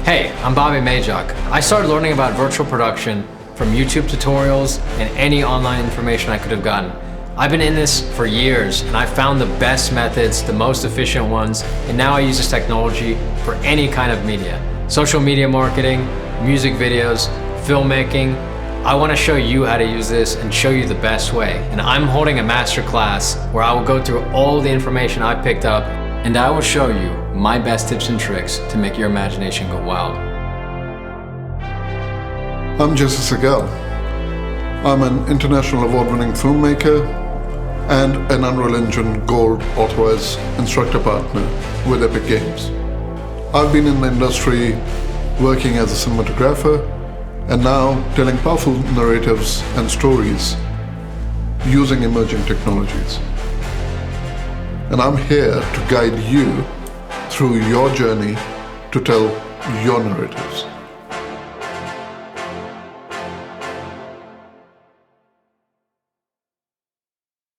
Hey, I'm Bobby Majok. I started learning about virtual production from YouTube tutorials and any online information I could have gotten. I've been in this for years and I found the best methods, the most efficient ones, and now I use this technology for any kind of media. Social media marketing, music videos, filmmaking. I want to show you how to use this and show you the best way. And I'm holding a masterclass where I will go through all the information I picked up and I will show you my best tips and tricks to make your imagination go wild. I'm Jesse Segal. I'm an international award-winning filmmaker and an Unreal Engine Gold authorized instructor partner with Epic Games. I've been in the industry working as a cinematographer and now telling powerful narratives and stories using emerging technologies. And I'm here to guide you through your journey to tell your narratives.